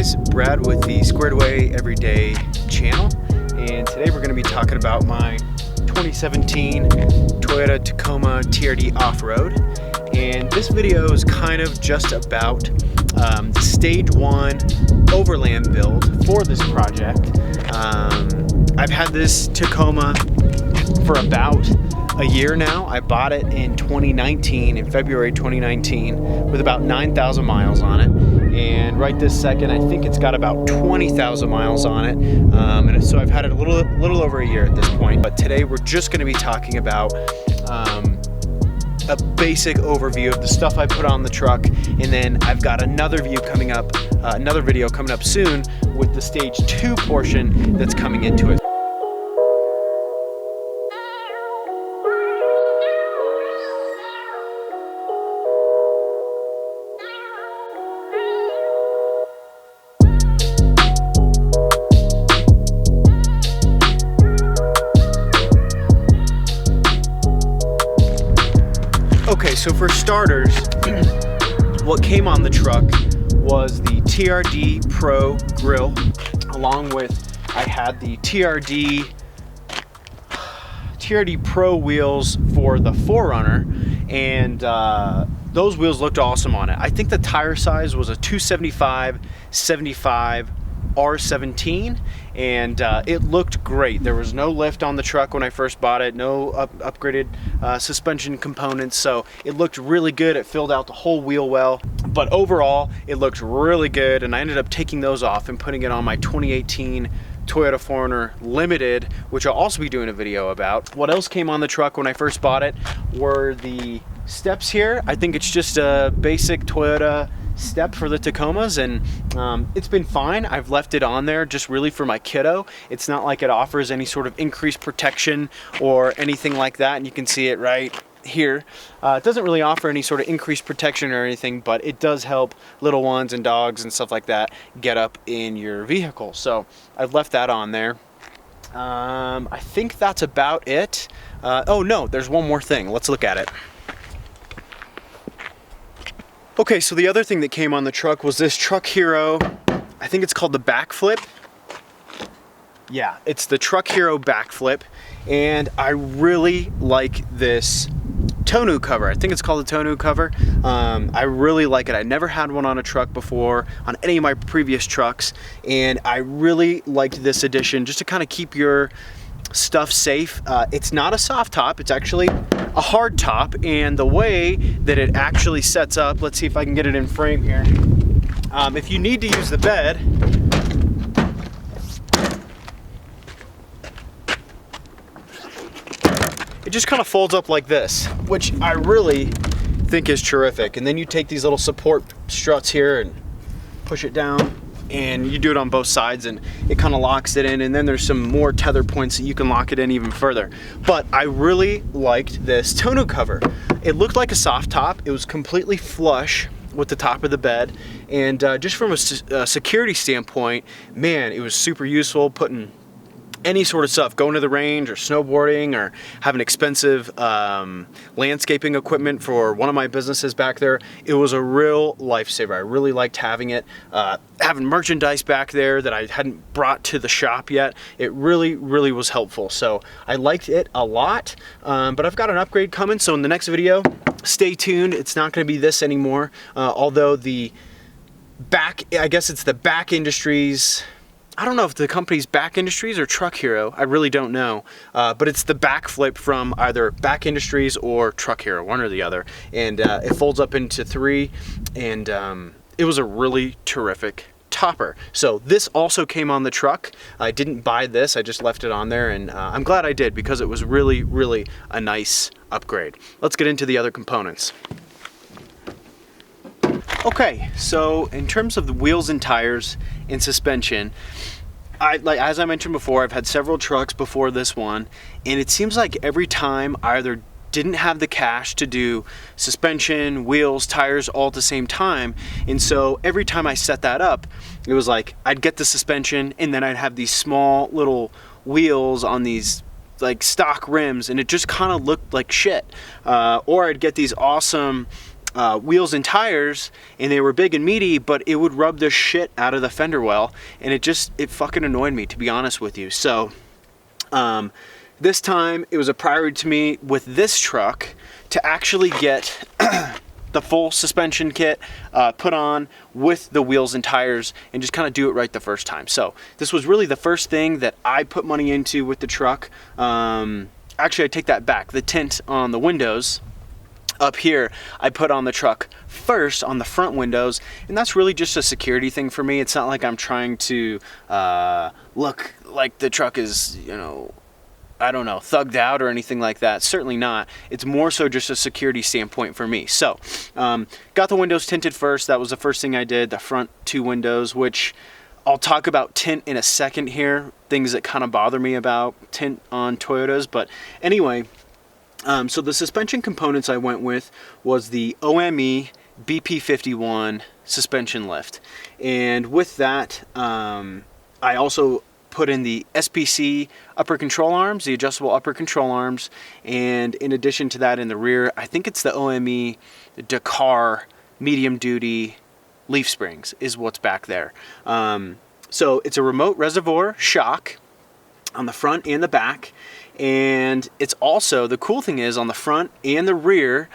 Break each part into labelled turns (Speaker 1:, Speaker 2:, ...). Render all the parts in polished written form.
Speaker 1: guys, Brad with the Squared Away Everyday channel, and today we're going to be talking about my 2017 Toyota Tacoma TRD off-road. And this video is kind of just about the stage 1 overland build for this project. I've had this Tacoma for about a year now. I bought it in 2019, in February 2019, with about 9,000 miles on it. And right this second, I think it's got about 20,000 miles on it. And so I've had it a little over a year at this point. But today we're just going to be talking about a basic overview of the stuff I put on the truck, and then I've got another video coming up soon with the stage 2 portion that's coming into it. Okay, so for starters, what came on the truck was the TRD Pro grill, along with I had the TRD Pro wheels for the 4Runner, and those wheels looked awesome on it. I think the tire size was a 275/75 R17, and it looked great. There was no lift on the truck when I first bought it, no upgraded suspension components, so it looked really good. It filled out the whole wheel well, but overall it looked really good, and I ended up taking those off and putting it on my 2018 Toyota 4Runner Limited, which I'll also be doing a video about. What else came on the truck when I first bought it were the steps here. I think it's just a basic Toyota step for the Tacomas, and it's been fine. I've left it on there just really for my kiddo. It's not like it offers any sort of increased protection or anything like that, and you can see it right here. It doesn't really offer any sort of increased protection or anything, but it does help little ones and dogs and stuff like that get up in your vehicle. So I've left that on there. I think that's about it. Oh no, there's one more thing. Let's look at it. Okay, so the other thing that came on the truck was this Truck Hero, I think it's called the backflip. Yeah, it's the Truck Hero backflip, and I really like this tonneau cover. I think it's called the tonneau cover. I really like it. I never had one on a truck before, on any of my previous trucks, and I really liked this addition just to kind of keep your stuff safe. It's not a soft top, it's actually a hard top, and the way that it actually sets up, let's see if I can get it in frame here. If you need to use the bed, it just kind of folds up like this, which I really think is terrific. And then you take these little support struts here and push it down, and you do it on both sides, and it kind of locks it in, and then there's some more tether points that you can lock it in even further. But I really liked this tonneau cover. It looked like a soft top. It was completely flush with the top of the bed, and just from a security standpoint, man, it was super useful putting any sort of stuff, going to the range or snowboarding or having expensive landscaping equipment for one of my businesses back there. It was a real lifesaver. I really liked having it. Having merchandise back there that I hadn't brought to the shop yet, it really was helpful. So I liked it a lot, but I've got an upgrade coming, so in the next video, stay tuned. It's not going to be this anymore, although the back, I guess it's the Back Industries, I don't know if the company's Back Industries or Truck Hero, I really don't know, but it's the backflip from either Back Industries or Truck Hero, one or the other, and it folds up into 3, and it was a really terrific topper. So this also came on the truck. I didn't buy this, I just left it on there, and I'm glad I did, because it was really a nice upgrade. Let's get into the other components. Okay, so in terms of the wheels and tires and suspension, as I mentioned before, I've had several trucks before this one, and it seems like every time I either didn't have the cash to do suspension, wheels, tires all at the same time, and so every time I set that up, it was like I'd get the suspension, and then I'd have these small little wheels on these like stock rims, and it just kind of looked like shit. Or I'd get these awesome wheels and tires, and they were big and meaty, but it would rub the shit out of the fender well, and it fucking annoyed me, to be honest with you. So this time it was a priority to me with this truck to actually get the full suspension kit put on with the wheels and tires and just kind of do it right the first time. So this was really the first thing that I put money into with the truck. Actually, I take that back. The tint on the windows up here, I put on the truck first on the front windows, and that's really just a security thing for me. It's not like I'm trying to look like the truck is, you know, I don't know, thugged out or anything like that. Certainly not. It's more so just a security standpoint for me. So, got the windows tinted first. That was the first thing I did. The front two windows, which I'll talk about tint in a second here. Things that kind of bother me about tint on Toyotas. But anyway, so the suspension components I went with was the OME BP51 suspension lift. And with that, I also put in the SPC upper control arms, the adjustable upper control arms, and in addition to that in the rear, I think it's the OME Dakar medium duty leaf springs is what's back there. So it's a remote reservoir shock on the front and the back, and it's also, the cool thing is on the front and the rear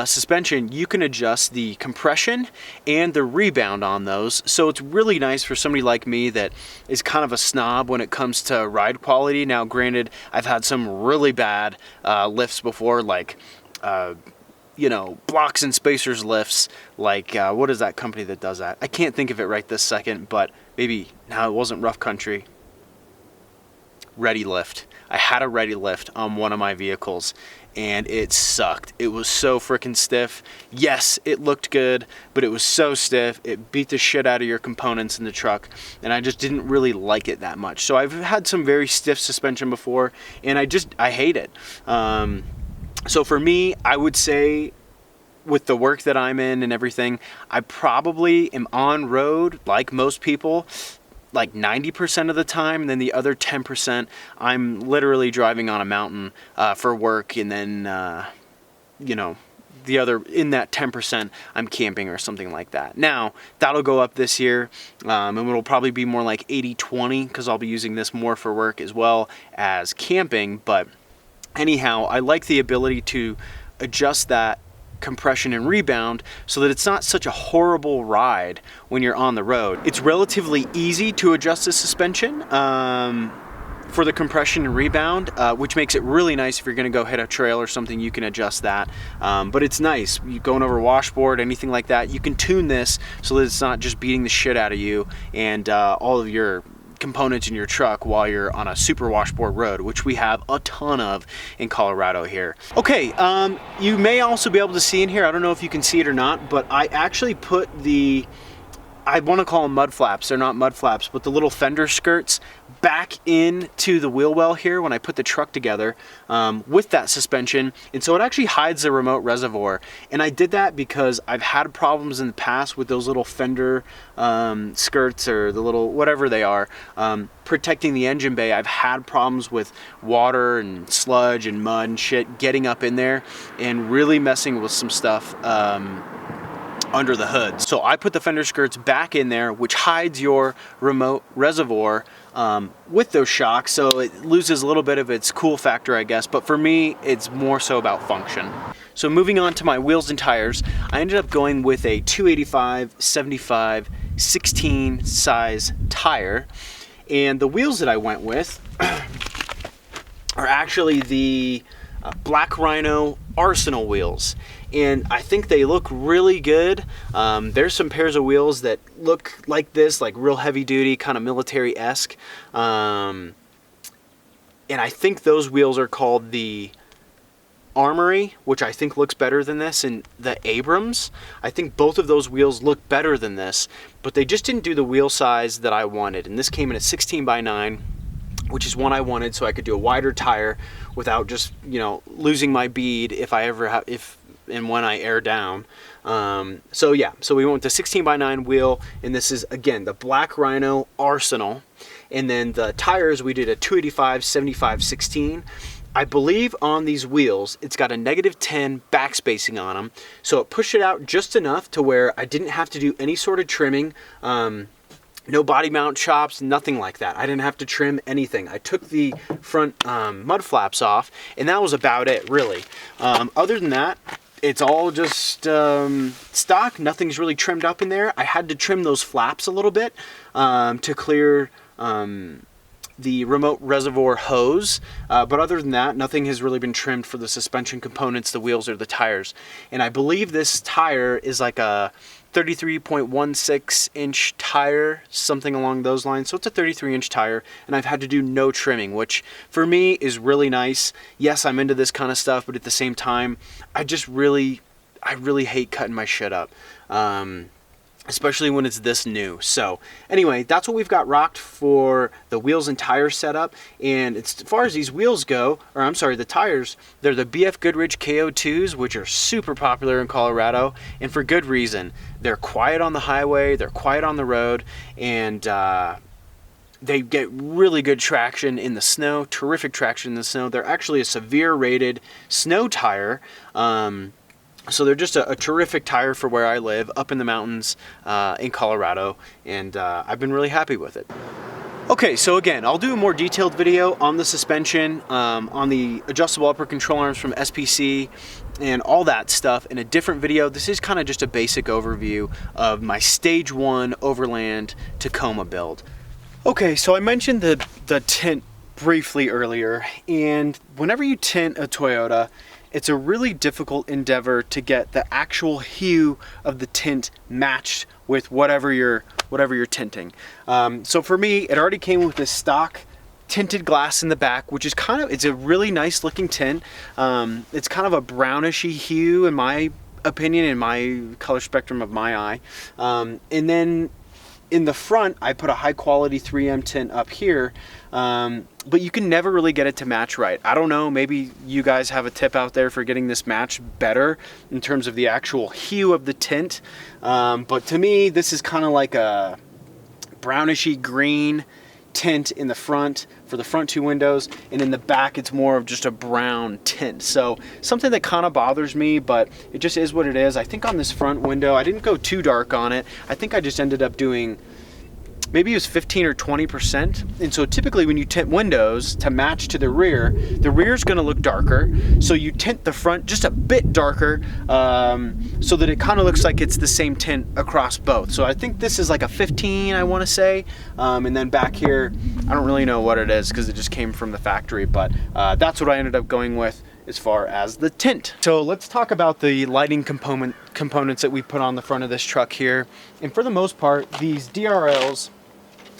Speaker 1: suspension, you can adjust the compression and the rebound on those. So it's really nice for somebody like me that is kind of a snob when it comes to ride quality. Now granted, I've had some really bad lifts before, like you know, blocks and spacers lifts, like what is that company that does that? I can't think of it right this second, but maybe, no, it wasn't Rough Country. Ready Lift. I had a Ready Lift on one of my vehicles and it sucked. It was so freaking stiff. Yes, it looked good, but it was so stiff. It beat the shit out of your components in the truck, and I just didn't really like it that much. So I've had some very stiff suspension before, and I hate it. So for me, I would say with the work that I'm in and everything, I probably am on road like most people, like 90% of the time, and then the other 10% I'm literally driving on a mountain for work, and then you know, the other, in that 10% I'm camping or something like that. Now that'll go up this year, and it'll probably be more like 80-20 because I'll be using this more for work as well as camping. But anyhow, I like the ability to adjust that compression and rebound so that it's not such a horrible ride when you're on the road. It's relatively easy to adjust the suspension for the compression and rebound, which makes it really nice if you're going to go hit a trail or something. You can adjust that, but it's nice. You going over washboard, anything like that, you can tune this so that it's not just beating the shit out of you and all of your components in your truck while you're on a super washboard road, which we have a ton of in Colorado here. Okay, you may also be able to see in here, I don't know if you can see it or not, but I actually put the, I want to call them mud flaps. They're not mud flaps, but the little fender skirts back into the wheel well here when I put the truck together with that suspension. And so it actually hides the remote reservoir. And I did that because I've had problems in the past with those little fender skirts, or the little, whatever they are, protecting the engine bay. I've had problems with water and sludge and mud and shit getting up in there and really messing with some stuff under the hood. So I put the fender skirts back in there, which hides your remote reservoir with those shocks, so it loses a little bit of its cool factor, I guess, but for me it's more so about function. So moving on to my wheels and tires, I ended up going with a 285/75/16 size tire, and the wheels that I went with are actually the Black Rhino Arsenal wheels, and I think they look really good. There's some pairs of wheels that look like this, like real heavy duty, kind of military-esque, and I think those wheels are called the Armory, which I think looks better than this, and the Abrams. I think both of those wheels look better than this, but they just didn't do the wheel size that I wanted, and this came in at 16x9, which is one I wanted so I could do a wider tire without just, you know, losing my bead if I ever have, if and when I air down. So yeah, so we went with the 16x9 wheel, and this is again the Black Rhino Arsenal. And then the tires, we did a 285/75/16. I believe on these wheels, it's got a -10 backspacing on them. So it pushed it out just enough to where I didn't have to do any sort of trimming. No body mount chops, nothing like that. I didn't have to trim anything. I took the front mud flaps off, and that was about it, really. Other than that, it's all just stock. Nothing's really trimmed up in there. I had to trim those flaps a little bit to clear the remote reservoir hose, but other than that, nothing has really been trimmed for the suspension components, the wheels, or the tires. And I believe this tire is like a 33.16 inch tire, something along those lines. So it's a 33-inch tire, and I've had to do no trimming, which for me is really nice. Yes, I'm into this kind of stuff, but at the same time, I really hate cutting my shit up. Especially when it's this new. So anyway, that's what we've got rocked for the wheels and tires setup. And as far as these wheels go, or I'm sorry, the tires, they're the BF Goodrich KO2s, which are super popular in Colorado, and for good reason. They're quiet on the highway, they're quiet on the road, and they get really good traction in the snow, terrific traction in the snow. They're actually a severe rated snow tire. So they're just a terrific tire for where I live, up in the mountains in Colorado, and I've been really happy with it. Okay, so again, I'll do a more detailed video on the suspension, on the adjustable upper control arms from SPC, and all that stuff in a different video. This is kind of just a basic overview of my Stage 1 Overland Tacoma build. Okay, so I mentioned the tint briefly earlier, and whenever you tint a Toyota, it's a really difficult endeavor to get the actual hue of the tint matched with whatever you're tinting. So for me, it already came with this stock tinted glass in the back, which is it's a really nice looking tint. It's kind of a brownishy hue in my opinion, in my color spectrum of my eye. And then in the front, I put a high quality 3M tint up here, but you can never really get it to match right. I don't know, maybe you guys have a tip out there for getting this match better in terms of the actual hue of the tint. But to me, this is kind of like a brownishy green tint in the front for the front two windows, and in the back it's more of just a brown tint. So something that kind of bothers me, but it just is what it is. I think on this front window I didn't go too dark on it. I think I just ended up doing, maybe it was 15 or 20%. And so typically when you tint windows to match to the rear is going to look darker. So you tint the front just a bit darker so that it kind of looks like it's the same tint across both. So I think this is like a 15, I want to say. And then back here, I don't really know what it is because it just came from the factory, but that's what I ended up going with as far as the tint. So let's talk about the lighting components that we put on the front of this truck here. And for the most part, these DRLs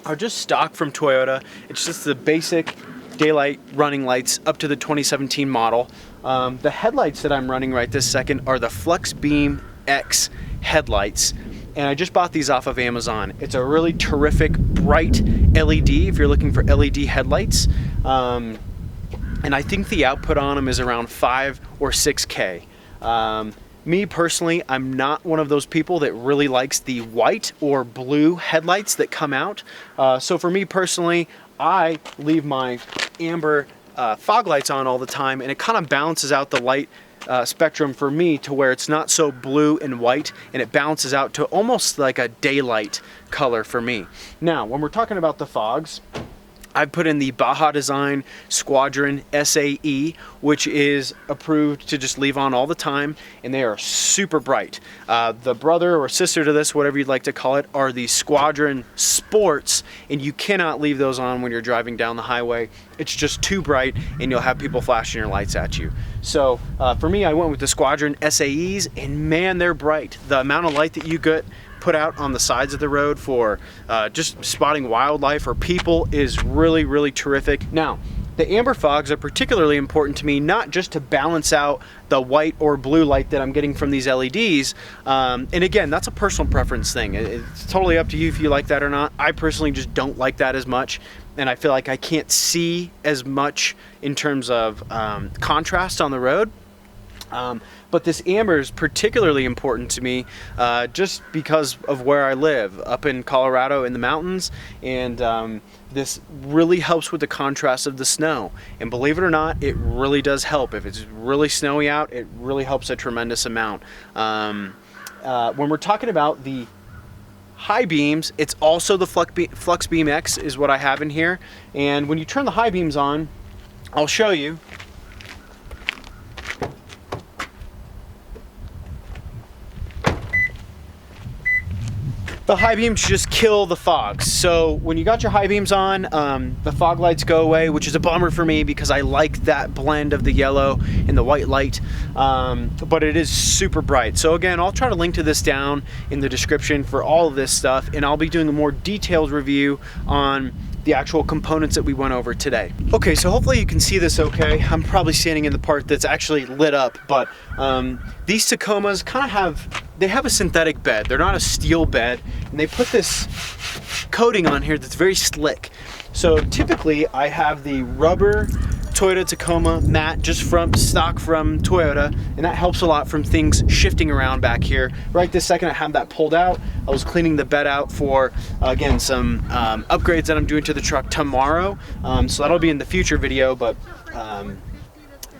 Speaker 1: are just stock from Toyota. It's just the basic daylight running lights up to the 2017 model. The headlights that I'm running right this second are the Flex Beam X headlights, and I just bought these off of Amazon. It's a really terrific bright LED if you're looking for LED headlights. And I think the output on them is around 5 or 6K. Me personally, I'm not one of those people that really likes the white or blue headlights that come out. So for me personally, I leave my amber fog lights on all the time, and it kind of balances out the light spectrum for me to where it's not so blue and white, and it balances out to almost like a daylight color for me. Now, when we're talking about the fogs, I put in the Baja Design Squadron SAE, which is approved to just leave on all the time, and they are super bright. The brother or sister to this, whatever you'd like to call it, are the Squadron Sports, and you cannot leave those on when you're driving down the highway. It's just too bright, and you'll have people flashing your lights at you. So for me, I went with the Squadron SAEs, and man, they're bright. The amount of light that you get put out on the sides of the road for just spotting wildlife or people is really, really terrific. Now, the amber fogs are particularly important to me, not just to balance out the white or blue light that I'm getting from these LEDs. And again, that's a personal preference thing. It's totally up to you if you like that or not. I personally just don't like that as much, and I feel like I can't see as much in terms of contrast on the road. But this amber is particularly important to me just because of where I live, up in Colorado in the mountains, and this really helps with the contrast of the snow. And believe it or not, it really does help. If it's really snowy out, it really helps a tremendous amount. When we're talking about the high beams, it's also the Flux Beam X is what I have in here. And when you turn the high beams on, I'll show you. The high beams just kill the fog. So when you got your high beams on, the fog lights go away, which is a bummer for me because I like that blend of the yellow and the white light, but it is super bright. So again, I'll try to link to this down in the description for all of this stuff, and I'll be doing a more detailed review on the actual components that we went over today. Okay, so hopefully you can see this okay. I'm probably standing in the part that's actually lit up, but these Tacomas kind of have a synthetic bed. They're not a steel bed, and they put this coating on here that's very slick. So typically I have the rubber Toyota Tacoma mat just from stock from Toyota, and that helps a lot from things shifting around back here. Right this second I have that pulled out. I was cleaning the bed out for again some upgrades that I'm doing to the truck tomorrow, so that'll be in the future video, but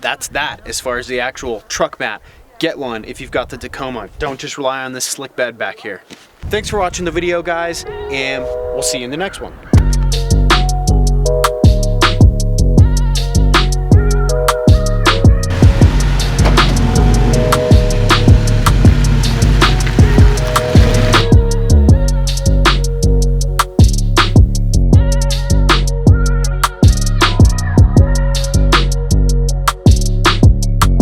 Speaker 1: that's that as far as the actual truck mat. Get one if you've got the Tacoma. Don't just rely on this slick bed back here. Thanks for watching the video, guys, and we'll see you in the next one.